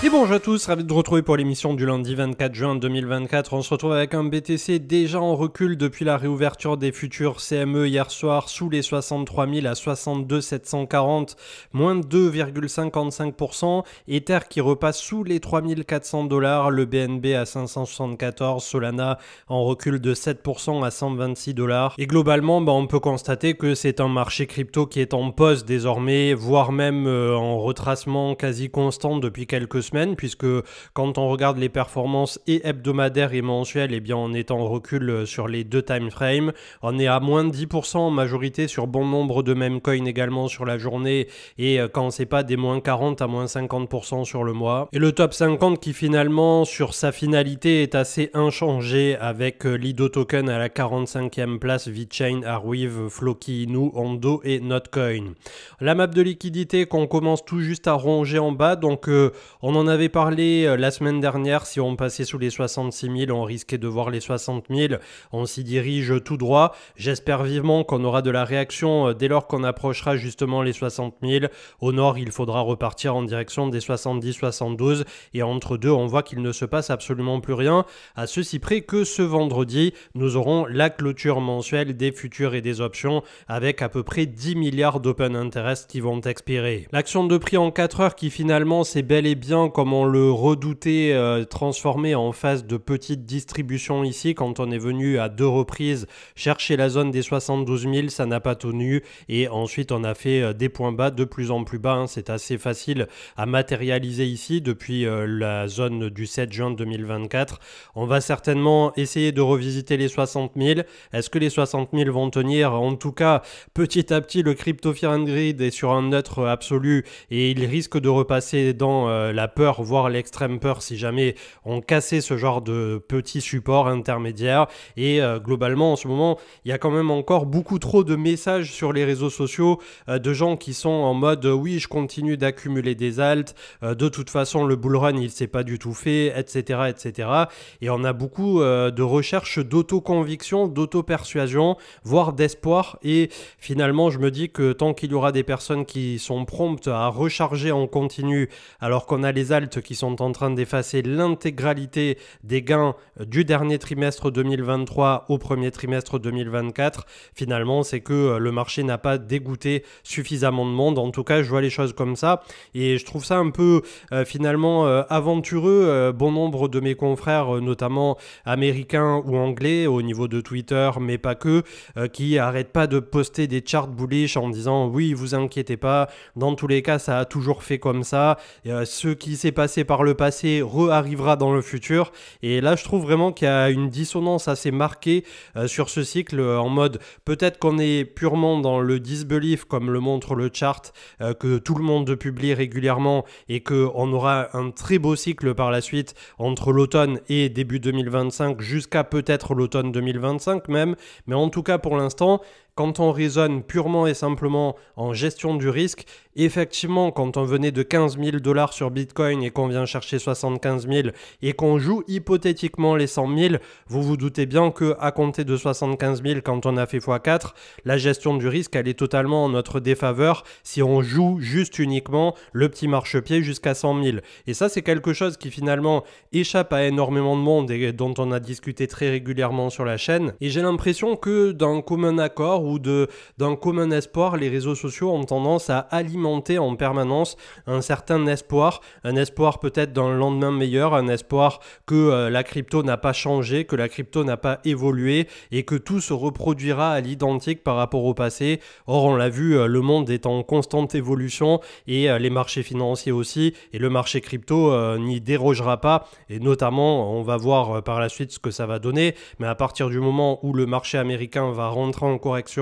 Et bonjour à tous, ravi de vous retrouver pour l'émission du lundi 24 juin 2024. On se retrouve avec un BTC déjà en recul depuis la réouverture des futurs CME hier soir sous les 63 000 à 62 740, moins de 2,55%. Ether qui repasse sous les 3 400 $, le BNB à 574, Solana en recul de 7% à 126 $. Et globalement, on peut constater que c'est un marché crypto qui est en pause désormais, voire même en retracement quasi constant depuis quelques semaines, puisque quand on regarde les performances et hebdomadaires et mensuelles, eh bien on est en recul sur les deux time frames. On est à moins de 10% en majorité sur bon nombre de meme coins également sur la journée, et quand c'est pas des moins 40 à moins 50% sur le mois. Et le top 50 qui finalement sur sa finalité est assez inchangé, avec Lido Token à la 45e place, VeChain, Arweave, Floki Inu, Ondo et Notcoin. La map de liquidité qu'on commence tout juste à ronger en bas, donc on en avait parlé la semaine dernière. Si on passait sous les 66 000, on risquait de voir les 60 000. On s'y dirige tout droit. J'espère vivement qu'on aura de la réaction dès lors qu'on approchera justement les 60 000. Au nord, il faudra repartir en direction des 70-72. Et entre deux, on voit qu'il ne se passe absolument plus rien. À ceci près que ce vendredi, nous aurons la clôture mensuelle des futurs et des options avec à peu près 10 milliards d'open interest qui vont expirer. L'action de prix en 4 heures qui finalement s'est bel et bien, comme on le redoutait, transformé en phase de petite distribution ici. Quand on est venu à deux reprises chercher la zone des 72 000, ça n'a pas tenu, et ensuite on a fait des points bas de plus en plus bas. C'est assez facile à matérialiser ici depuis la zone du 7 juin 2024. On va certainement essayer de revisiter les 60 000. Est-ce que les 60 000 vont tenir? En tout cas, petit à petit, le Crypto Fear and Greed est sur un neutre absolu et il risque de repasser dans la peur, voire l'extrême peur, si jamais on cassait ce genre de petits supports intermédiaires. Et globalement, en ce moment, il y a quand même encore beaucoup trop de messages sur les réseaux sociaux de gens qui sont en mode oui, je continue d'accumuler des alts, de toute façon le bullrun il s'est pas du tout fait, etc., etc. Et on a beaucoup de recherches d'autoconviction, d'auto-persuasion, voire d'espoir. Et finalement, je me dis que tant qu'il y aura des personnes qui sont promptes à recharger en continu alors qu'on a les alts qui sont en train d'effacer l'intégralité des gains du dernier trimestre 2023 au premier trimestre 2024, finalement c'est que le marché n'a pas dégoûté suffisamment de monde. En tout cas, je vois les choses comme ça et je trouve ça un peu finalement aventureux. Bon nombre de mes confrères, notamment américains ou anglais au niveau de Twitter, mais pas que, qui arrêtent pas de poster des charts bullish en disant oui, vous inquiétez pas, dans tous les cas ça a toujours fait comme ça, ce qui s'est passé par le passé re-arrivera dans le futur. Et là je trouve vraiment qu'il y a une dissonance assez marquée sur ce cycle, en mode peut-être qu'on est purement dans le disbelief comme le montre le chart que tout le monde publie régulièrement, et qu'on aura un très beau cycle par la suite entre l'automne et début 2025 jusqu'à peut-être l'automne 2025 même. Mais en tout cas pour l'instant, quand on raisonne purement et simplement en gestion du risque, effectivement, quand on venait de 15 000 $ sur Bitcoin et qu'on vient chercher 75 000 et qu'on joue hypothétiquement les 100 000, vous vous doutez bien qu'à compter de 75 000, quand on a fait x4, la gestion du risque, elle est totalement en notre défaveur si on joue juste uniquement le petit marchepied jusqu'à 100 000. Et ça, c'est quelque chose qui finalement échappe à énormément de monde et dont on a discuté très régulièrement sur la chaîne. Et j'ai l'impression que d'un commun accord ou d'un commun espoir, les réseaux sociaux ont tendance à alimenter en permanence un certain espoir, un espoir peut-être d'un lendemain meilleur, un espoir que la crypto n'a pas changé, que la crypto n'a pas évolué et que tout se reproduira à l'identique par rapport au passé. Or, on l'a vu, le monde est en constante évolution et les marchés financiers aussi, et le marché crypto n'y dérogera pas, et notamment on va voir par la suite ce que ça va donner, mais à partir du moment où le marché américain va rentrer en correction,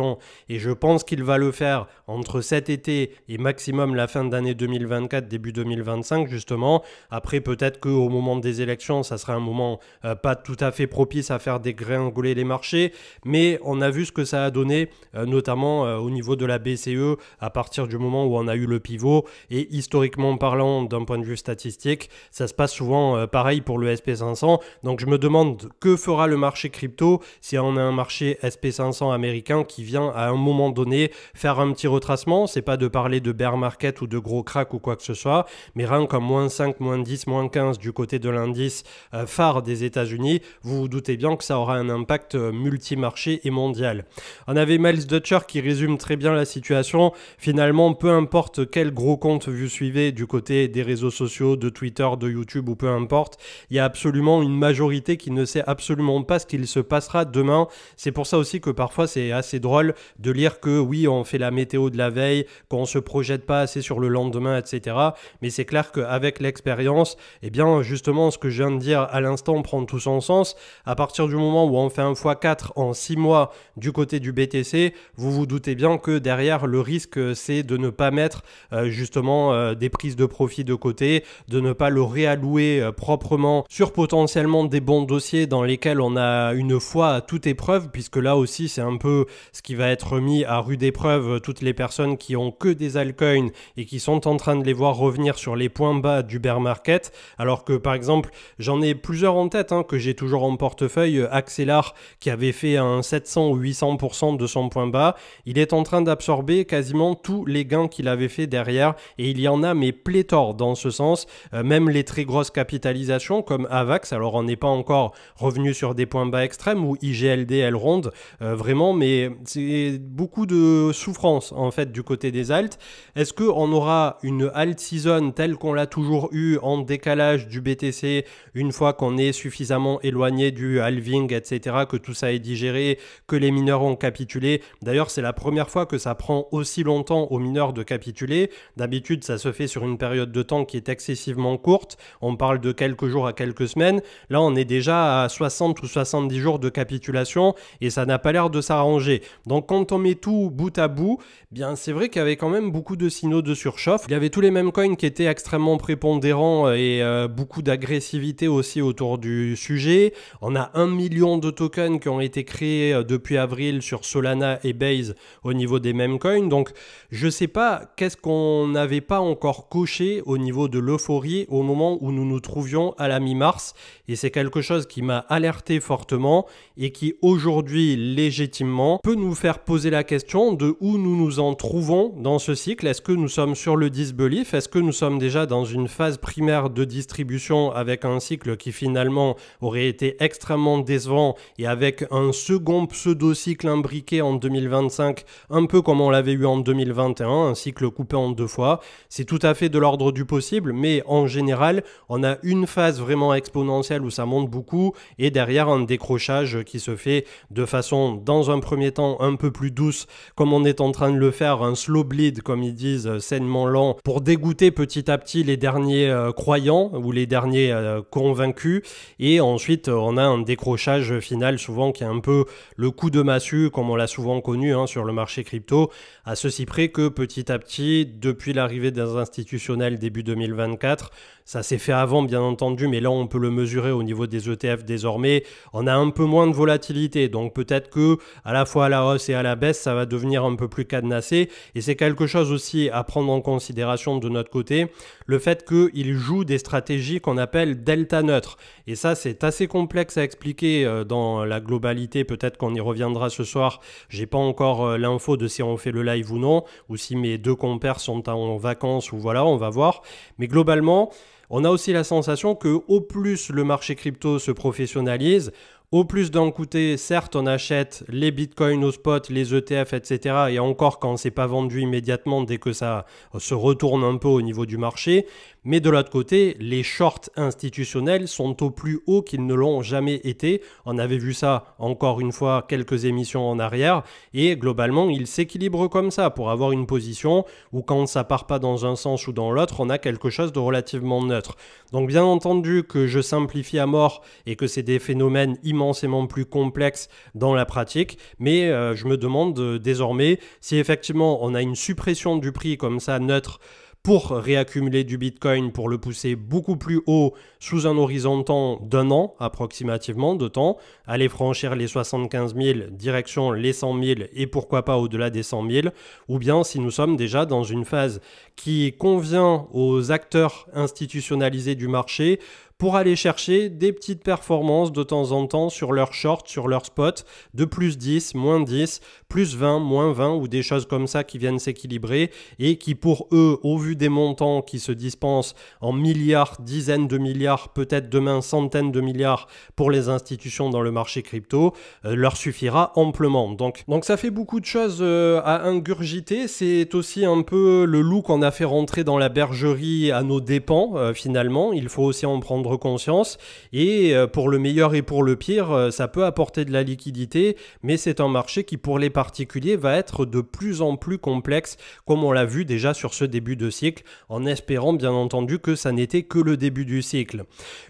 et je pense qu'il va le faire entre cet été et maximum la fin d'année 2024, début 2025 justement. Après, peut-être qu'au moment des élections, ça sera un moment pas tout à fait propice à faire dégringoler les marchés, mais on a vu ce que ça a donné, notamment au niveau de la BCE, à partir du moment où on a eu le pivot. Et historiquement parlant, d'un point de vue statistique, ça se passe souvent pareil pour le SP500. Donc je me demande que fera le marché crypto si on a un marché SP500 américain qui vient à un moment donné faire un petit retracement. C'est pas de parler de bear market ou de gros crack ou quoi que ce soit, mais rien comme moins 5, moins 10, moins 15 du côté de l'indice phare des États-Unis, vous vous doutez bien que ça aura un impact multimarché et mondial. On avait Miles Dutcher qui résume très bien la situation. Finalement, peu importe quel gros compte vous suivez du côté des réseaux sociaux, de Twitter, de YouTube ou peu importe, il y a absolument une majorité qui ne sait absolument pas ce qu'il se passera demain. C'est pour ça aussi que parfois c'est assez drôle de lire que oui, on fait la météo de la veille, qu'on ne se projette pas assez sur le lendemain, etc. Mais c'est clair qu'avec l'expérience, eh bien justement ce que je viens de dire à l'instant prend tout son sens. À partir du moment où on fait un x4 en 6 mois du côté du BTC, vous vous doutez bien que derrière le risque c'est de ne pas mettre justement des prises de profit de côté, de ne pas le réallouer proprement sur potentiellement des bons dossiers dans lesquels on a une foi à toute épreuve, puisque là aussi c'est un peu ce qui va être mis à rude épreuve toutes les personnes qui ont que des altcoins et qui sont en train de les voir revenir sur les points bas du bear market, alors que par exemple j'en ai plusieurs en tête que j'ai toujours en portefeuille. Axelar qui avait fait un 700 ou 800% de son point bas, il est en train d'absorber quasiment tous les gains qu'il avait fait derrière, et il y en a mais pléthore dans ce sens, même les très grosses capitalisations comme Avax, alors on n'est pas encore revenu sur des points bas extrêmes, ou IGLD, Elrond, vraiment, mais c'est beaucoup de souffrance en fait du côté des alts. Est-ce qu'on aura une alt season telle qu'on l'a toujours eu en décalage du BTC une fois qu'on est suffisamment éloigné du halving, etc., que tout ça est digéré, que les mineurs ont capitulé? D'ailleurs, c'est la première fois que ça prend aussi longtemps aux mineurs de capituler. D'habitude, ça se fait sur une période de temps qui est excessivement courte. On parle de quelques jours à quelques semaines. Là, on est déjà à 60 ou 70 jours de capitulation et ça n'a pas l'air de s'arranger. Donc, quand on met tout bout à bout, bien, c'est vrai qu'il y avait quand même beaucoup de signaux de surchauffe. Il y avait tous les mêmes coins qui étaient extrêmement prépondérants et beaucoup d'agressivité aussi autour du sujet. On a 1 million de tokens qui ont été créés depuis avril sur Solana et Base au niveau des mêmes coins. Donc, je sais pas qu'est-ce qu'on n'avait pas encore coché au niveau de l'euphorie au moment où nous nous trouvions à la mi-mars. Et c'est quelque chose qui m'a alerté fortement et qui aujourd'hui, légitimement, peut nous faire poser la question de où nous nous en trouvons dans ce cycle. Est-ce que nous sommes sur le disbelief? Est-ce que nous sommes déjà dans une phase primaire de distribution avec un cycle qui finalement aurait été extrêmement décevant et avec un second pseudo-cycle imbriqué en 2025, un peu comme on l'avait eu en 2021, un cycle coupé en 2 fois? C'est tout à fait de l'ordre du possible, mais en général, on a une phase vraiment exponentielle où ça monte beaucoup et derrière un décrochage qui se fait de façon, dans un premier temps, un peu plus douce, comme on est en train de le faire, un slow bleed, comme ils disent, sainement lent, pour dégoûter petit à petit les derniers croyants ou les derniers convaincus, et ensuite on a un décrochage final souvent qui est un peu le coup de massue comme on l'a souvent connu sur le marché crypto, à ceci près que petit à petit, depuis l'arrivée des institutionnels début 2024, ça s'est fait avant bien entendu, mais là on peut le mesurer au niveau des ETF désormais, on a un peu moins de volatilité, donc peut-être que à la fois à la hausse et à la baisse ça va devenir un peu plus cadenassé, et c'est quelque chose aussi à prendre en considération de notre côté, le fait qu'il joue des stratégies qu'on appelle delta neutre, et ça c'est assez complexe à expliquer dans la globalité, peut-être qu'on y reviendra ce soir, j'ai pas encore l'info de si on fait le live ou non, ou si mes deux compères sont en vacances, ou voilà, on va voir, mais globalement on a aussi la sensation que au plus le marché crypto se professionnalise, au plus d'un côté, certes, on achète les bitcoins au spot, les ETF, etc. Et encore quand c'est pas vendu immédiatement dès que ça se retourne un peu au niveau du marché. Mais de l'autre côté, les shorts institutionnels sont au plus haut qu'ils ne l'ont jamais été. On avait vu ça encore une fois quelques émissions en arrière. Et globalement, ils s'équilibrent comme ça pour avoir une position où quand ça part pas dans un sens ou dans l'autre, on a quelque chose de relativement neutre. Donc bien entendu que je simplifie à mort et que c'est des phénomènes immensément plus complexes dans la pratique, mais je me demande désormais si effectivement on a une suppression du prix comme ça neutre pour réaccumuler du Bitcoin, pour le pousser beaucoup plus haut sous un horizon de temps d'1 an approximativement de temps, aller franchir les 75 000, direction les 100 000 et pourquoi pas au-delà des 100 000, ou bien si nous sommes déjà dans une phase qui convient aux acteurs institutionnalisés du marché pour aller chercher des petites performances de temps en temps sur leur short, sur leur spot, de plus 10, moins 10, plus 20, moins 20 ou des choses comme ça qui viennent s'équilibrer et qui pour eux, au vu des montants qui se dispensent en milliards, dizaines de milliards, peut-être demain centaines de milliards pour les institutions dans le marché crypto, leur suffira amplement. Donc ça fait beaucoup de choses à ingurgiter. C'est aussi un peu le loup qu'on a fait rentrer dans la bergerie à nos dépens finalement. Il faut aussi en prendre conscience et pour le meilleur et pour le pire, ça peut apporter de la liquidité, mais c'est un marché qui pour les particuliers va être de plus en plus complexe comme on l'a vu déjà sur ce début de cycle, en espérant bien entendu que ça n'était que le début du cycle.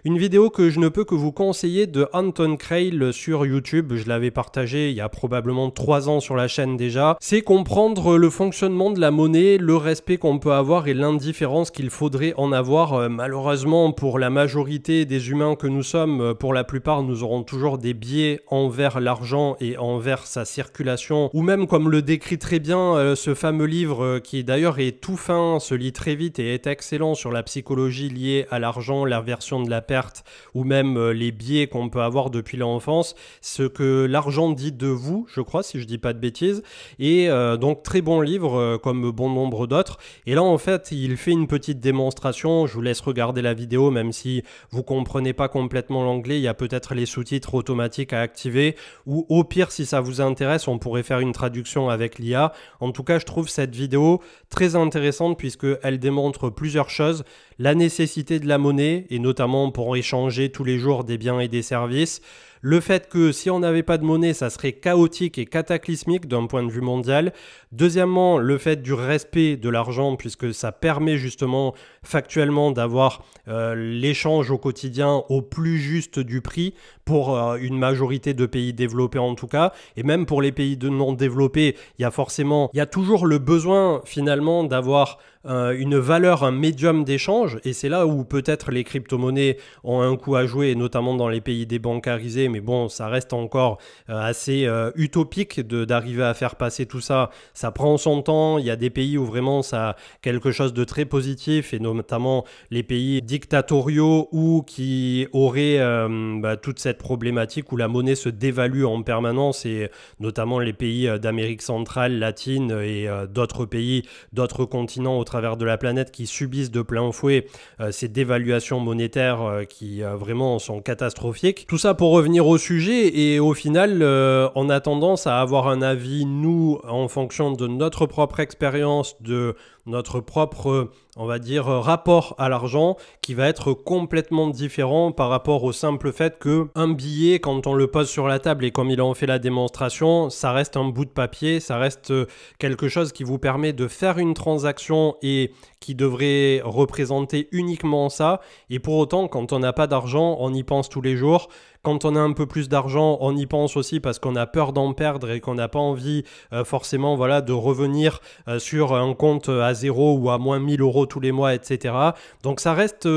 Une vidéo que je ne peux que vous conseiller de Anton Kreil sur YouTube, je l'avais partagé il y a probablement 3 ans sur la chaîne déjà, c'est comprendre le fonctionnement de la monnaie, le respect qu'on peut avoir et l'indifférence qu'il faudrait en avoir. Malheureusement pour la majorité des humains que nous sommes, pour la plupart nous aurons toujours des biais envers l'argent et envers sa circulation, ou même comme le décrit très bien ce fameux livre qui d'ailleurs est tout fin, se lit très vite et est excellent sur la psychologie liée à l'argent, l'aversion de la perte ou même les biais qu'on peut avoir depuis l'enfance, ce que l'argent dit de vous, je crois, si je dis pas de bêtises, et donc très bon livre comme bon nombre d'autres. Et là en fait il fait une petite démonstration, je vous laisse regarder la vidéo même si vous comprenez pas complètement l'anglais, il y a peut-être les sous-titres automatiques à activer, ou au pire si ça vous intéresse on pourrait faire une traduction avec l'IA. En tout cas je trouve cette vidéo très intéressante puisqu'elle démontre plusieurs choses, la nécessité de la monnaie et notamment pour échanger tous les jours des biens et des services, le fait que si on n'avait pas de monnaie, ça serait chaotique et cataclysmique d'un point de vue mondial. Deuxièmement, le fait du respect de l'argent, puisque ça permet justement factuellement d'avoir l'échange au quotidien au plus juste du prix pour une majorité de pays développés en tout cas. Et même pour les pays non développés, il y a toujours le besoin finalement d'avoir une valeur, un médium d'échange. Et c'est là où peut-être les crypto-monnaies ont un coup à jouer, notamment dans les pays débancarisés. Mais bon, ça reste encore assez utopique d'arriver à faire passer tout ça. Ça prend son temps. Il y a des pays où vraiment ça a quelque chose de très positif, et notamment les pays dictatoriaux ou qui auraient toute cette problématique où la monnaie se dévalue en permanence, et notamment les pays d'Amérique centrale, latine et d'autres pays, d'autres continents au travers de la planète qui subissent de plein fouet ces dévaluations monétaires qui vraiment sont catastrophiques. Tout ça pour revenir au sujet, et au final on a tendance à avoir un avis nous en fonction de notre propre expérience, de notre propre, on va dire, rapport à l'argent qui va être complètement différent par rapport au simple fait que un billet, quand on le pose sur la table et comme il en fait la démonstration, ça reste un bout de papier, ça reste quelque chose qui vous permet de faire une transaction et qui devrait représenter uniquement ça. Et pour autant, quand on n'a pas d'argent, on y pense tous les jours. Quand on a un peu plus d'argent, on y pense aussi parce qu'on a peur d'en perdre et qu'on n'a pas envie forcément de revenir sur un compte à 0 ou à moins 1000 € tous les mois, etc. Donc ça reste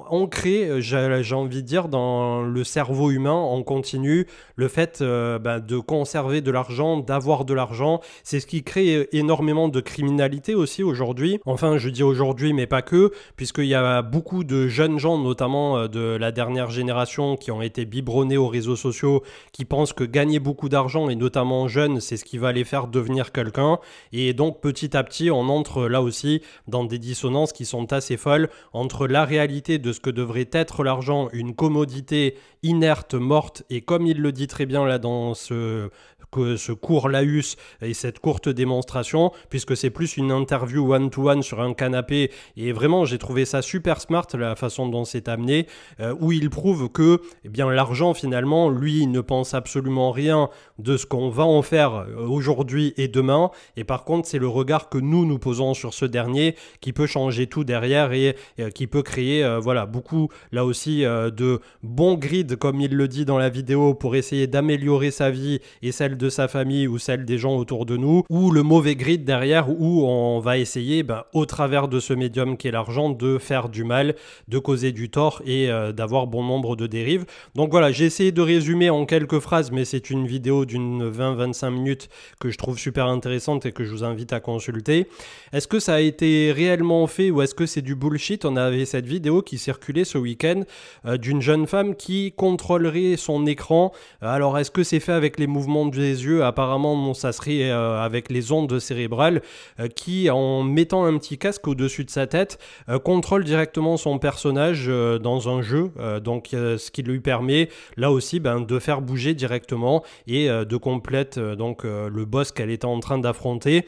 ancré, j'ai envie de dire, dans le cerveau humain en continu, le fait de conserver de l'argent, d'avoir de l'argent. C'est ce qui crée énormément de criminalité aussi aujourd'hui. Enfin, je dis aujourd'hui, mais pas que, puisqu'il y a beaucoup de jeunes gens, notamment de la dernière génération, qui ont été biberonnés aux réseaux sociaux, qui pensent que gagner beaucoup d'argent, et notamment jeunes, c'est ce qui va les faire devenir quelqu'un. Et donc, petit à petit, on entre là aussi dans des dissonances qui sont assez folles entre la réalité de ce que devrait être l'argent, une commodité inerte, morte, et comme il le dit très bien là dans ce court laïus et cette courte démonstration, puisque c'est plus une interview one-to-one sur un canapé, et vraiment j'ai trouvé ça super smart la façon dont c'est amené, où il prouve que l'argent finalement, lui, il ne pense absolument rien de ce qu'on va en faire aujourd'hui et demain, et par contre c'est le regard que nous posons sur ce dernier qui peut changer tout derrière et qui peut créer beaucoup là aussi de bons grids, comme il le dit dans la vidéo, pour essayer d'améliorer sa vie et celle de sa famille ou celle des gens autour de nous, ou le mauvais grid derrière où on va essayer au travers de ce médium qui est l'argent de faire du mal, de causer du tort et d'avoir bon nombre de dérives. Donc voilà, j'ai essayé de résumer en quelques phrases, mais c'est une vidéo d'une 20-25 minutes que je trouve super intéressante et que je vous invite à consulter. Est-ce que ça a été réellement fait ou est-ce que c'est du bullshit? On avait cette vidéo qui qui circulaient ce week-end d'une jeune femme qui contrôlerait son écran. Alors est-ce que c'est fait avec les mouvements des yeux? Apparemment non, ça serait avec les ondes cérébrales qui, en mettant un petit casque au-dessus de sa tête, contrôle directement son personnage dans un jeu, donc ce qui lui permet là aussi de faire bouger directement et de compléter le boss qu'elle était en train d'affronter.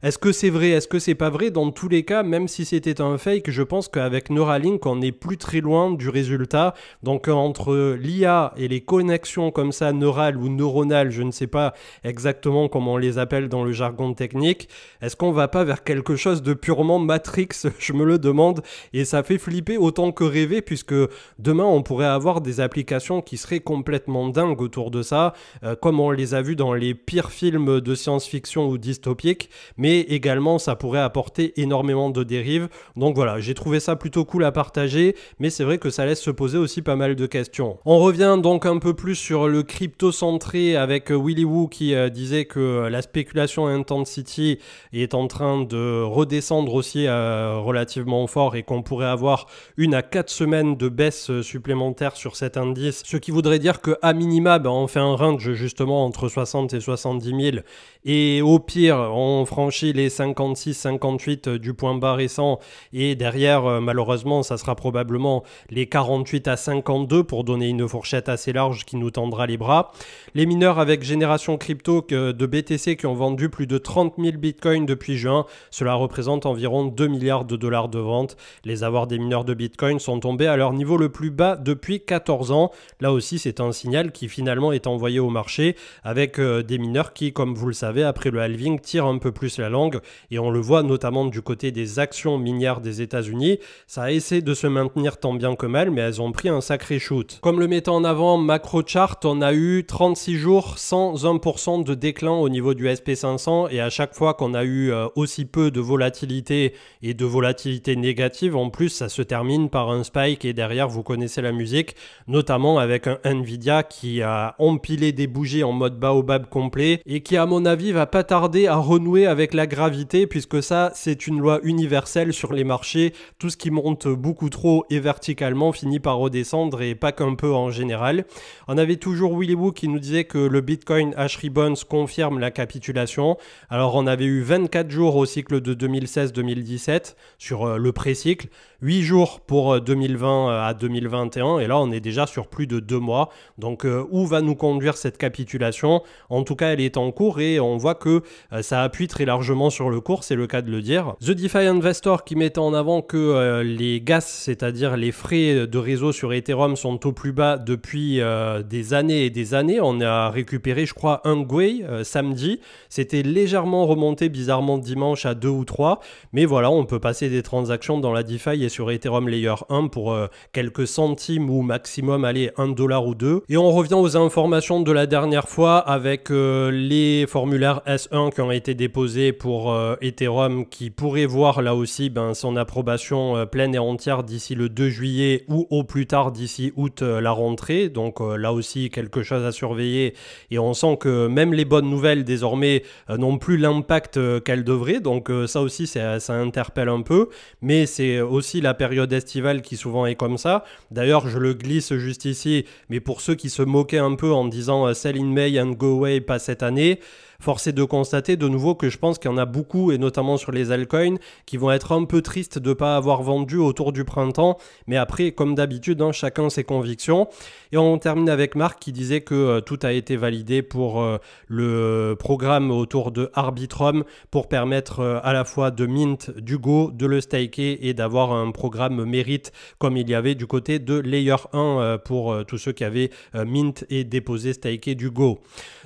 Est-ce que c'est vrai? Est-ce que c'est pas vrai? Dans tous les cas, même si c'était un fake, je pense qu'avec Neuralink, on n'est plus très loin du résultat. Donc entre l'IA et les connexions comme ça, neurales ou neuronales, je ne sais pas exactement comment on les appelle dans le jargon technique, est-ce qu'on va pas vers quelque chose de purement Matrix? Je me le demande, et ça fait flipper autant que rêver, puisque demain on pourrait avoir des applications qui seraient complètement dingues autour de ça, comme on les a vus dans les pires films de science-fiction ou dystopiques, mais également ça pourrait apporter énormément de dérives. Donc voilà, j'ai trouvé ça plutôt cool à partager, mais c'est vrai que ça laisse se poser aussi pas mal de questions. On revient donc un peu plus sur le crypto-centré avec Willy Woo qui disait que la spéculation Intensity est en train de redescendre aussi relativement fort et qu'on pourrait avoir 1 à 4 semaines de baisse supplémentaire sur cet indice, ce qui voudrait dire qu'à minima, on fait un range justement entre 60 et 70 000 et au pire, on franchit les 56-58 du point bas récent et derrière, malheureusement, ça sera probablement les 48 à 52 pour donner une fourchette assez large qui nous tendra les bras. Les mineurs avec Génération Crypto de BTC qui ont vendu plus de 30 000 bitcoins depuis juin, cela représente environ 2 milliards de dollars de vente. Les avoirs des mineurs de bitcoin sont tombés à leur niveau le plus bas depuis 14 ans. Là aussi, c'est un signal qui finalement est envoyé au marché avec des mineurs qui, comme vous le savez, après le halving, tirent un peu plus la langue et on le voit notamment du côté des actions minières des États-Unis. Ça a essayé de se maintenir tant bien que mal, mais elles ont pris un sacré shoot. Comme le mettant en avant MacroChart, on a eu 36 jours sans 1% de déclin au niveau du SP500 et à chaque fois qu'on a eu aussi peu de volatilité et de volatilité négative, en plus ça se termine par un spike et derrière vous connaissez la musique, notamment avec un Nvidia qui a empilé des bougies en mode baobab complet et qui à mon avis va pas tarder à renouer avec la gravité, puisque ça c'est une loi universelle sur les marchés, tout ce qui monte beaucoup trop et verticalement finit par redescendre et pas qu'un peu en général. On avait toujours Willy Woo qui nous disait que le Bitcoin Hash Ribbons confirme la capitulation. Alors on avait eu 24 jours au cycle de 2016-2017 sur le pré-cycle, 8 jours pour 2020 à 2021 et là on est déjà sur plus de 2 mois. Donc où va nous conduire cette capitulation? En tout cas elle est en cours et on voit que ça appuie très largement sur le cours, c'est le cas de le dire. The DeFi Investor qui mettait en avant que les gas, c'est-à-dire les frais de réseau sur Ethereum sont au plus bas depuis des années et des années. On a récupéré je crois un Gwei samedi, c'était légèrement remonté bizarrement dimanche à 2 ou 3, mais voilà, on peut passer des transactions dans la DeFi et sur Ethereum Layer 1 pour quelques centimes ou maximum aller $1 ou 2. Et on revient aux informations de la dernière fois avec les formulaires S1 qui ont été déposés pour Ethereum qui pourrait voir là aussi son approbation pleine et entière d'ici le 2 juillet ou au plus tard d'ici août la rentrée. Donc là aussi quelque chose à surveiller et on sent que même les bonnes nouvelles désormais n'ont plus l'impact qu'elles devraient. Donc ça aussi ça interpelle un peu, mais c'est aussi la période estivale qui souvent est comme ça. D'ailleurs je le glisse juste ici, mais pour ceux qui se moquaient un peu en disant sell in May and go away, pas cette année, force est de constater de nouveau que je pense qu'il y en a beaucoup, et notamment sur les altcoins, qui vont être un peu tristes de ne pas avoir vendu autour du printemps. Mais après, comme d'habitude, chacun ses convictions. Et on termine avec Marc qui disait que tout a été validé pour le programme autour de Arbitrum pour permettre à la fois de mint du Go, de le staker et d'avoir un programme mérite comme il y avait du côté de Layer 1 pour tous ceux qui avaient mint et déposé staké du Go.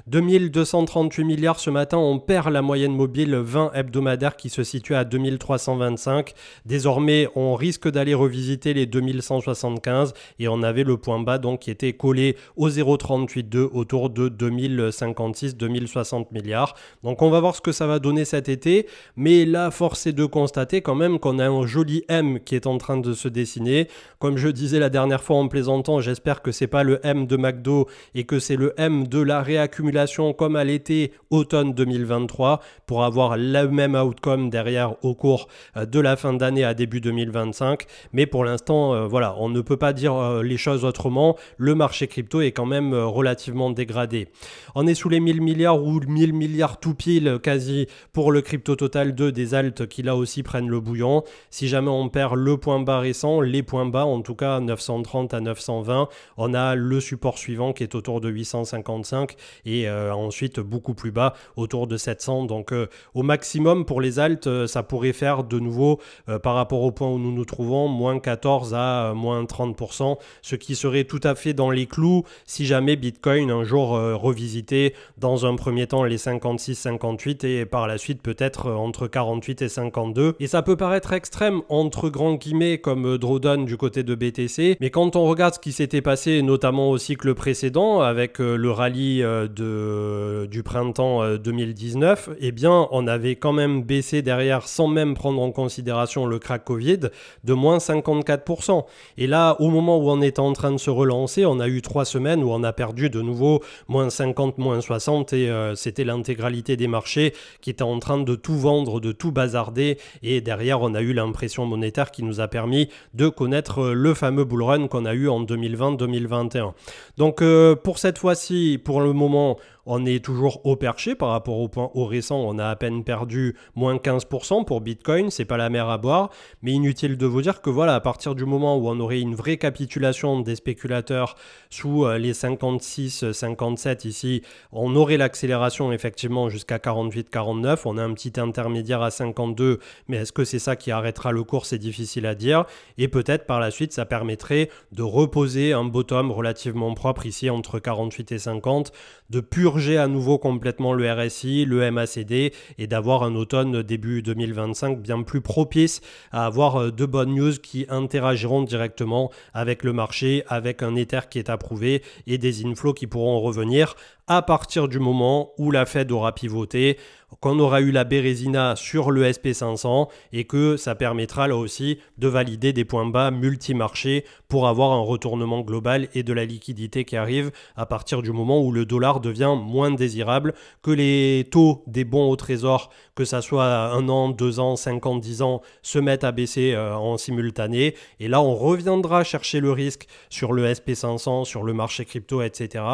2238 milliards ce matin, on perd la moyenne mobile 20 hebdomadaire qui se situe à 2325. Désormais, on risque d'aller revisiter les 2175 et on avait le point bas donc qui était collé au 0,382 autour de 2056-2060 milliards. Donc on va voir ce que ça va donner cet été, mais là force est de constater quand même qu'on a un joli M qui est en train de se dessiner. Comme je disais la dernière fois en plaisantant, j'espère que c'est pas le M de McDo et que c'est le M de la réaccumulation comme à l'été automne 2023 pour avoir le même outcome derrière au cours de la fin d'année à début 2025. Mais pour l'instant, voilà, on ne peut pas dire les choses autrement. Le marché crypto est quand même relativement dégradé. On est sous les 1000 milliards ou 1000 milliards tout pile quasi pour le crypto total 2 des alts qui là aussi prennent le bouillon. Si jamais on perd le point bas récent, les points bas en tout cas 930 à 920, on a le support suivant qui est autour de 855 et ensuite beaucoup plus bas autour de 700. Donc au maximum pour les alts, ça pourrait faire de nouveau par rapport au point où nous nous trouvons, moins 14 à moins 30%, ce qui serait tout à fait dans les clous si jamais Bitcoin un jour revisité dans un premier temps les 56-58 et par la suite peut-être entre 48 et 52. Et ça peut paraître extrême entre grands guillemets comme drawdown du côté de BTC, mais quand on regarde ce qui s'était passé notamment au cycle précédent avec le rallye du printemps 2019, eh bien on avait quand même baissé derrière sans même prendre en considération le crack Covid de moins 54%. Et là au moment où on était en train de se relancer, on a eu 3 semaines où on a perdu de nouveau moins 50, moins 60 et c'était l'intégralité des marchés qui était en train de tout vendre, de tout bazarder et derrière on a eu l'impression monétaire qui nous a permis de connaître le fameux bull run qu'on a eu en 2020-2021. Donc pour cette fois-ci, pour le moment, on est toujours au perché par rapport au point haut récent. On a à peine perdu moins 15% pour Bitcoin. C'est pas la mer à boire. Mais inutile de vous dire que voilà, à partir du moment où on aurait une vraie capitulation des spéculateurs sous les 56-57 ici, on aurait l'accélération effectivement jusqu'à 48-49. On a un petit intermédiaire à 52. Mais est-ce que c'est ça qui arrêtera le cours? C'est difficile à dire. Et peut-être par la suite, ça permettrait de reposer un bottom relativement propre ici entre 48 et 50, de purger à nouveau complètement le RSI, le MACD et d'avoir un automne début 2025 bien plus propice à avoir de bonnes news qui interagiront directement avec le marché, avec un Ether qui est approuvé et des inflows qui pourront revenir à partir du moment où la Fed aura pivoté, qu'on aura eu la Bérésina sur le SP500 et que ça permettra là aussi de valider des points bas multi-marchés pour avoir un retournement global et de la liquidité qui arrive à partir du moment où le dollar devient moins désirable, que les taux des bons au trésor, que ça soit 1 an, 2 ans, 5 ans, 10 ans, se mettent à baisser en simultané. Et là, on reviendra chercher le risque sur le SP500, sur le marché crypto, etc.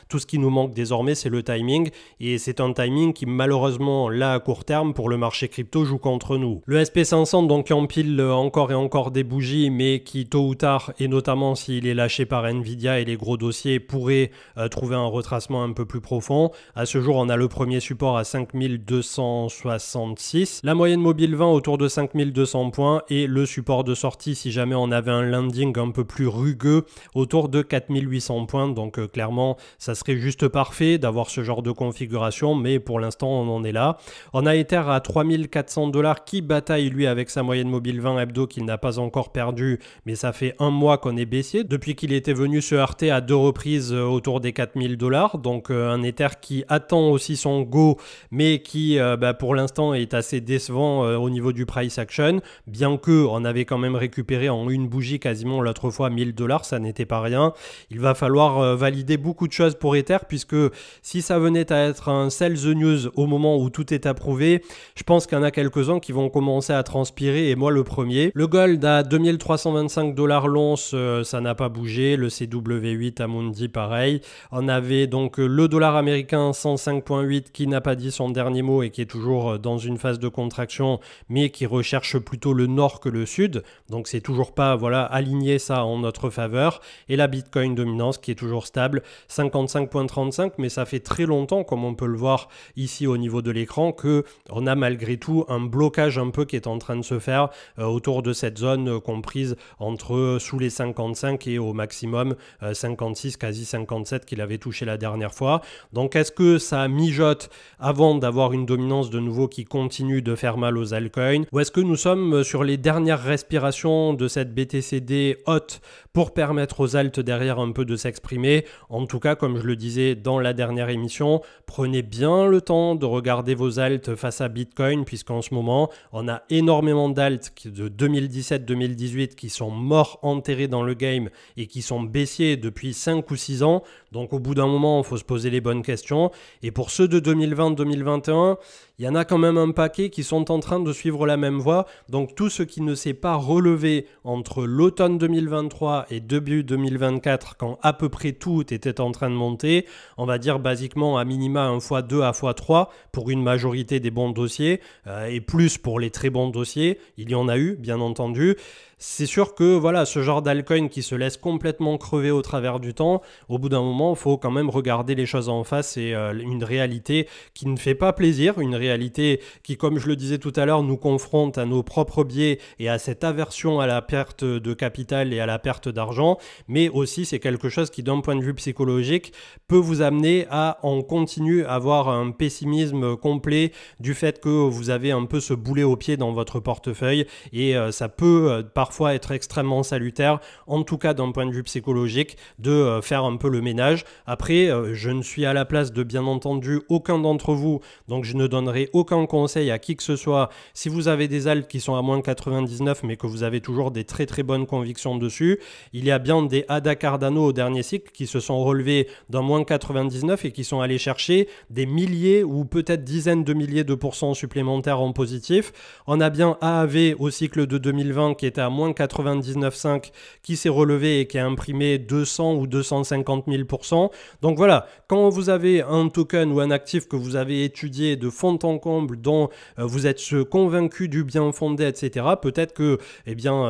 Tout ce qui nous manque désormais, c'est le timing. Et c'est un timing qui, malheureusement, là, à court terme, pour le marché crypto, joue contre nous. Le SP500, donc, qui empile encore et encore des bougies, mais qui, tôt ou tard, et notamment s'il est lâché par Nvidia et les gros dossiers, pourrait trouver un retracement un peu plus profond. À ce jour, on a le premier support à 5266. La moyenne mobile 20 autour de 5200 points et le support de sortie, si jamais on avait un landing un peu plus rugueux, autour de 4800 points. Donc clairement, ça serait juste parfait d'avoir ce genre de configuration, mais pour l'instant, on en est là. On a Ether à 3400 $ qui bataille lui avec sa moyenne mobile 20 hebdo qu'il n'a pas encore perdu, mais ça fait un mois qu'on est baissier depuis qu'il était venu se heurter à 2 reprises autour des 4000 $. Donc un Ether qui attend aussi son go, mais qui pour l'instant est assez décevant au niveau du price action, bien que on avait quand même récupéré en une bougie quasiment l'autre fois 1000 $, ça n'était pas rien. Il va falloir valider beaucoup de choses pour Ether, puisque si ça venait à être un sell the news au moment où tout est approuvé, je pense qu'il y en a quelques-uns qui vont commencer à transpirer, et moi le premier. Le gold à 2325 $ l'once, ça n'a pas bougé. Le CW8 à Mundi pareil. On avait donc le dollar américain 105.8 qui n'a pas dit son dernier mot et qui est toujours dans une phase de contraction, mais qui recherche plutôt le nord que le sud. Donc c'est toujours pas aligné ça en notre faveur. Et la Bitcoin dominance qui est toujours stable, 55.35, mais ça fait très longtemps, comme on peut le voir ici au niveau de l'écran, que on a malgré tout un blocage un peu qui est en train de se faire autour de cette zone comprise entre sous les 55 et au maximum 56, quasi 57 qu'il avait touché la dernière fois. Donc est-ce que ça mijote avant d'avoir une dominance de nouveau qui continue de faire mal aux altcoins, ou est-ce que nous sommes sur les dernières respirations de cette BTCD haute pour permettre aux alts derrière un peu de s'exprimer. En tout cas, comme je le disais dans la dernière émission, prenez bien le temps de regarder vos alts face à Bitcoin, puisqu'en ce moment, on a énormément d'alts de 2017-2018 qui sont morts enterrés dans le game et qui sont baissiers depuis 5 ou 6 ans. Donc au bout d'un moment, il faut se poser les bonnes questions. Et pour ceux de 2020-2021, il y en a quand même un paquet qui sont en train de suivre la même voie. Donc tout ce qui ne s'est pas relevé entre l'automne 2023 et début 2024, quand à peu près tout était en train de monter, on va dire basiquement à minima 1x2 à x3 pour une majorité des bons dossiers et plus pour les très bons dossiers. Il y en a eu, bien entendu. C'est sûr que voilà, ce genre d'altcoin qui se laisse complètement crever au travers du temps, au bout d'un moment, il faut quand même regarder les choses en face et une réalité qui ne fait pas plaisir, une réalité qui, comme je le disais tout à l'heure, nous confronte à nos propres biais et à cette aversion à la perte de capital et à la perte d'argent, mais aussi c'est quelque chose qui, d'un point de vue psychologique, peut vous amener à en continuer à avoir un pessimisme complet du fait que vous avez un peu ce boulet au pied dans votre portefeuille et ça peut parfois être extrêmement salutaire, en tout cas d'un point de vue psychologique, de faire un peu le ménage. Après, je ne suis à la place de bien entendu aucun d'entre vous, donc je ne donnerai aucun conseil à qui que ce soit. Si vous avez des alts qui sont à moins 99 mais que vous avez toujours des très très bonnes convictions dessus, il y a bien des ADA Cardano au dernier cycle qui se sont relevés d'un moins 99 et qui sont allés chercher des milliers ou peut-être dizaines de milliers de pourcents supplémentaires en positif. On a bien AAV au cycle de 2020 qui était à moins 99,5 qui s'est relevé et qui a imprimé 200 ou 250 000 %. Donc voilà, quand vous avez un token ou un actif que vous avez étudié de fond en comble, dont vous êtes convaincu du bien fondé, etc., peut-être que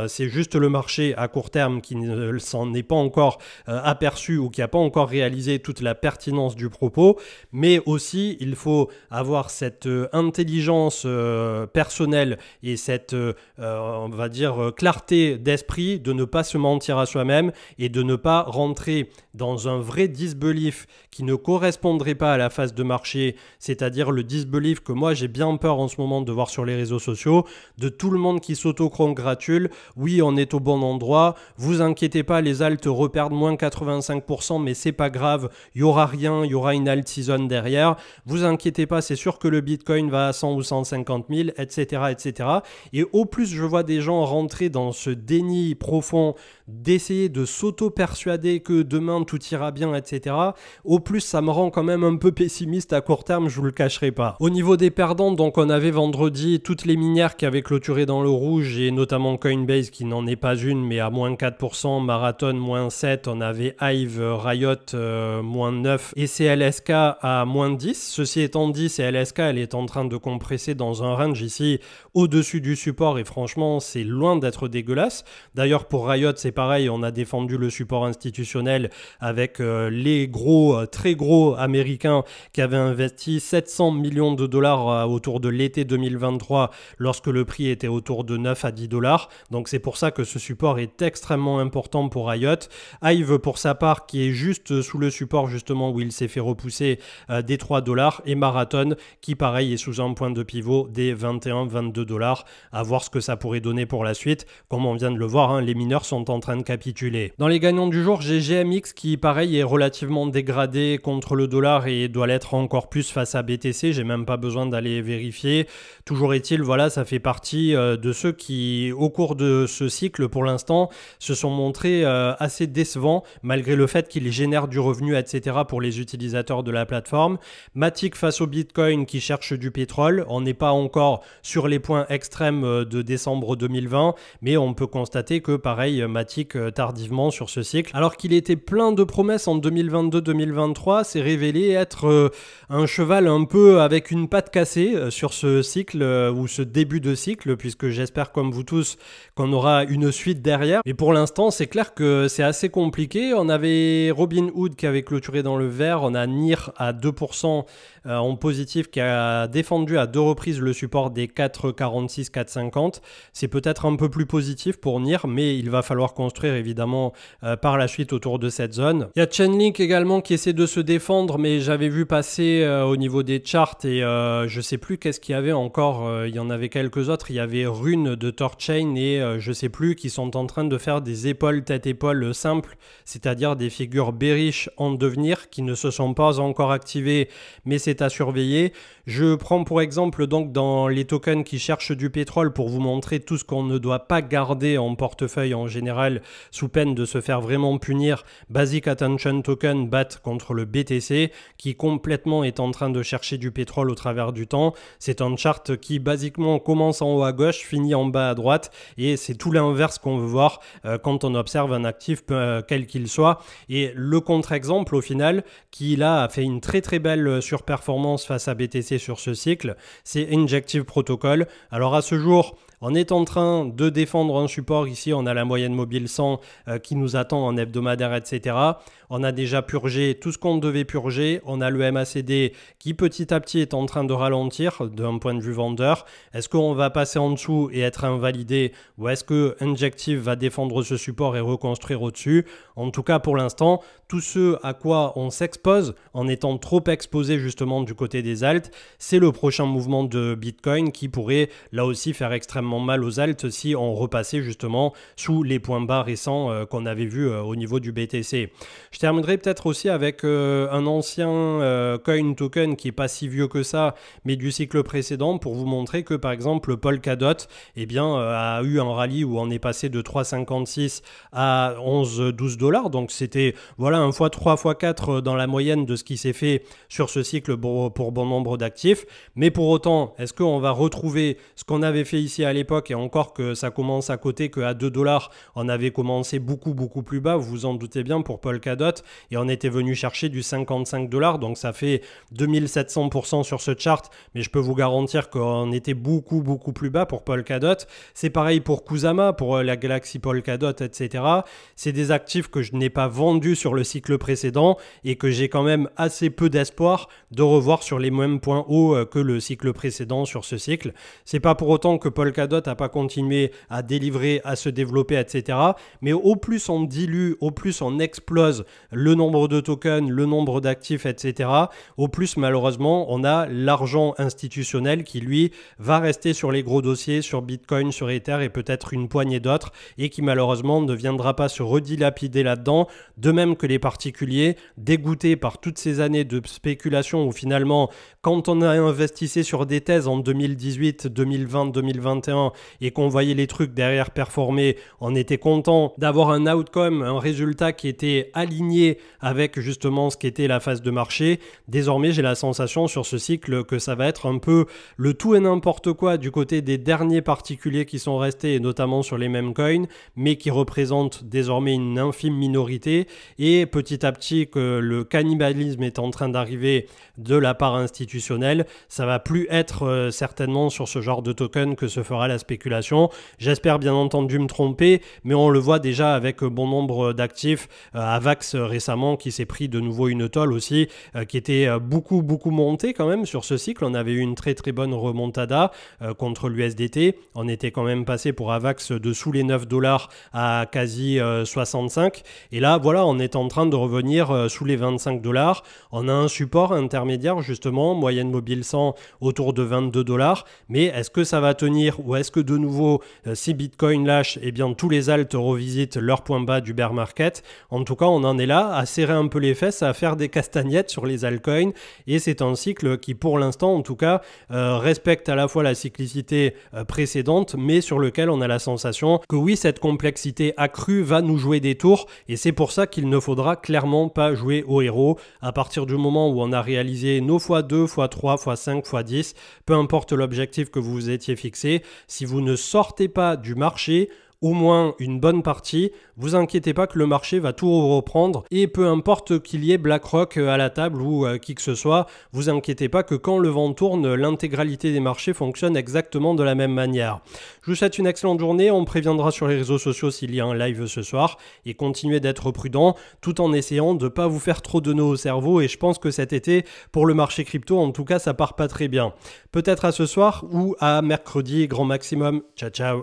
c'est juste le marché à court terme qui ne s'en est pas encore aperçu ou qui n'a pas encore réalisé toute la pertinence du propos, mais aussi il faut avoir cette intelligence personnelle et cette, on va dire, clarté d'esprit de ne pas se mentir à soi-même et de ne pas rentrer dans un vrai disbelief qui ne correspondrait pas à la phase de marché, c'est-à-dire le disbelief que moi j'ai bien peur en ce moment de voir sur les réseaux sociaux, de tout le monde qui s'auto-congratule, oui on est au bon endroit, vous inquiétez pas, les alts reperdent moins 85% mais c'est pas grave, il y aura rien, il y aura une alt season derrière, vous inquiétez pas, c'est sûr que le Bitcoin va à 100 ou 150 000, etc. etc. Et au plus je vois des gens rentrer dans ce déni profond d'essayer de s'auto-persuader que demain tout ira bien, etc. Au plus, ça me rend quand même un peu pessimiste à court terme, je vous le cacherai pas. Au niveau des perdants, donc on avait vendredi toutes les minières qui avaient clôturé dans le rouge et notamment Coinbase qui n'en est pas une mais à moins 4%, Marathon moins 7%, on avait Hive, Riot moins 9% et CLSK à moins 10%. Ceci étant dit, CLSK elle est en train de compresser dans un range ici au-dessus du support et franchement c'est loin d'être dégueulasse. D'ailleurs pour Riot c'est pareil, on a défendu le support institutionnel avec les gros, très gros américains qui avaient investi 700 millions de dollars autour de l'été 2023 lorsque le prix était autour de 9 à 10 dollars. Donc c'est pour ça que ce support est extrêmement important pour Riot. Hive pour sa part qui est juste sous le support justement où il s'est fait repousser des 3 dollars et Marathon qui pareil est sous un point de pivot des 21-22 dollars. À voir ce que ça pourrait donner pour la suite. Comme on vient de le voir, hein, les mineurs sont en train de capituler. Dans les gagnants du jour, j'ai GMX qui pareil est relativement dégradé contre le dollar et doit l'être encore plus face à BTC. J'ai même pas besoin d'aller vérifier. Toujours est-il, voilà, ça fait partie de ceux qui, au cours de ce cycle, pour l'instant, se sont montrés assez décevants malgré le fait qu'ils génèrent du revenu, etc. pour les utilisateurs de la plateforme. Matic face au Bitcoin qui cherche du pétrole. On n'est pas encore sur les points extrêmes de décembre 2020, mais on peut constater que pareil, Matic tardivement sur ce cycle, alors qu'il était plein de promesses en 2022-2023, s'est révélé être un cheval un peu avec une patte cassée sur ce cycle ou ce début de cycle, puisque j'espère comme vous tous qu'on aura une suite derrière. Mais pour l'instant, c'est clair que c'est assez compliqué. On avait Robinhood qui avait clôturé dans le vert, on a NIR à 2% en positif qui a défendu à 2 reprises le support des 4,46, 4,50. C'est peut-être un peu plus positif positif pour NIR, mais il va falloir construire évidemment par la suite autour de cette zone. Il y a Chainlink également qui essaie de se défendre, mais j'avais vu passer au niveau des charts et je sais plus qu'est-ce qu'il y avait encore, il y en avait quelques autres, il y avait Rune de Torchain et je sais plus, qui sont en train de faire des épaules tête-épaule simples, c'est-à-dire des figures bearish en devenir qui ne se sont pas encore activées, mais c'est à surveiller. Je prends pour exemple donc dans les tokens qui cherchent du pétrole pour vous montrer tout ce qu'on ne doit pas garder en portefeuille en général sous peine de se faire vraiment punir. Basic Attention Token BAT contre le BTC qui complètement est en train de chercher du pétrole au travers du temps. C'est un chart qui basiquement commence en haut à gauche, finit en bas à droite et c'est tout l'inverse qu'on veut voir quand on observe un actif quel qu'il soit. Et le contre-exemple au final qui là a fait une très belle surperformance face à BTC sur ce cycle, c'est Injective Protocol. Alors à ce jour, on est en train de défendre un support ici, on a la moyenne mobile 100 qui nous attend en hebdomadaire, etc. On a déjà purgé tout ce qu'on devait purger, on a le MACD qui petit à petit est en train de ralentir d'un point de vue vendeur. Est-ce qu'on va passer en dessous et être invalidé ou est-ce que Injective va défendre ce support et reconstruire au-dessus? En tout cas pour l'instant, tout ce à quoi on s'expose en étant trop exposé justement du côté des alts, c'est le prochain mouvement de Bitcoin qui pourrait là aussi faire extrêmement mal aux alts si on repassait justement sous les points bas récents qu'on avait vus au niveau du BTC. Je terminerai peut-être aussi avec un ancien coin token qui n'est pas si vieux que ça, mais du cycle précédent pour vous montrer que par exemple Polkadot eh bien, a eu un rallye où on est passé de 3,56 à 11-12 $. Donc c'était voilà un x 3 x 4 dans la moyenne de ce qui s'est fait sur ce cycle pour bon nombre d'actifs. Mais pour autant, est-ce qu'on va retrouver ce qu'on avait fait ici à l'époque et encore que ça commence à côté qu'à 2 $, on avait commencé beaucoup plus bas, vous vous en doutez bien pour Polkadot et on était venu chercher du 55 $, donc ça fait 2700% sur ce chart, mais je peux vous garantir qu'on était beaucoup plus bas pour Polkadot. C'est pareil pour Kusama, pour la Galaxy Polkadot, etc. C'est des actifs que je n'ai pas vendus sur le cycle précédent et que j'ai quand même assez peu d'espoir de revoir sur les mêmes points hauts que le cycle précédent sur ce cycle. C'est pas pour autant que Polkadot n'a pas continué à délivrer, à se développer, etc. Mais au plus on dilue, au plus on explose le nombre de tokens, le nombre d'actifs, etc. Au plus malheureusement on a l'argent institutionnel qui lui va rester sur les gros dossiers, sur Bitcoin, sur Ether et peut-être une poignée d'autres et qui malheureusement ne viendra pas se redilapider là-dedans. De même que les particuliers dégoûtés par toutes ces années de spéculation où finalement quand on a investissé sur des thèses en 2018, 2020, 2021 et qu'on voyait les trucs derrière performer, on était content d'avoir un outcome, un résultat qui était aligné avec justement ce qu'était la phase de marché. Désormais, j'ai la sensation sur ce cycle que ça va être un peu le tout et n'importe quoi du côté des derniers particuliers qui sont restés, et notamment sur les mêmes coins, mais qui représentent désormais une infime minorité et petit à petit que le cannibalisme est en train d'arriver de la part institutionnelle, ça va plus être certainement sur ce genre de token que se fera la spéculation. J'espère bien entendu me tromper, mais on le voit déjà avec bon nombre d'actifs. Avax récemment qui s'est pris de nouveau une tôle aussi, qui était beaucoup monté quand même sur ce cycle. On avait eu une très bonne remontada contre l'USDT. On était quand même passé pour Avax de sous les 9 $ à quasi 65. Et là, voilà, on est en train de revenir sous les 25 $. On a un support intermédiaire justement, moyenne mobile 100 autour de 22 $. Mais est-ce que ça va tenir ou est-ce que de nouveau, si Bitcoin lâche, eh bien tous les alts revisitent leur point bas du bear market? En tout cas, on en est là à serrer un peu les fesses, à faire des castagnettes sur les altcoins et c'est un cycle qui pour l'instant en tout cas respecte à la fois la cyclicité précédente mais sur lequel on a la sensation que oui, cette complexité accrue va nous jouer des tours et c'est pour ça qu'il ne faudra clairement pas jouer au héros. À partir du moment où on a réalisé nos x2, x3, x5, x10, peu importe l'objectif que vous vous étiez fixé, si vous ne sortez pas du marché, au moins une bonne partie, vous inquiétez pas que le marché va tout reprendre et peu importe qu'il y ait BlackRock à la table ou qui que ce soit, vous inquiétez pas que quand le vent tourne, l'intégralité des marchés fonctionne exactement de la même manière. Je vous souhaite une excellente journée, on me préviendra sur les réseaux sociaux s'il y a un live ce soir et continuez d'être prudent tout en essayant de ne pas vous faire trop de nœuds au cerveau et je pense que cet été, pour le marché crypto, en tout cas ça part pas très bien. Peut-être à ce soir ou à mercredi grand maximum. Ciao ciao.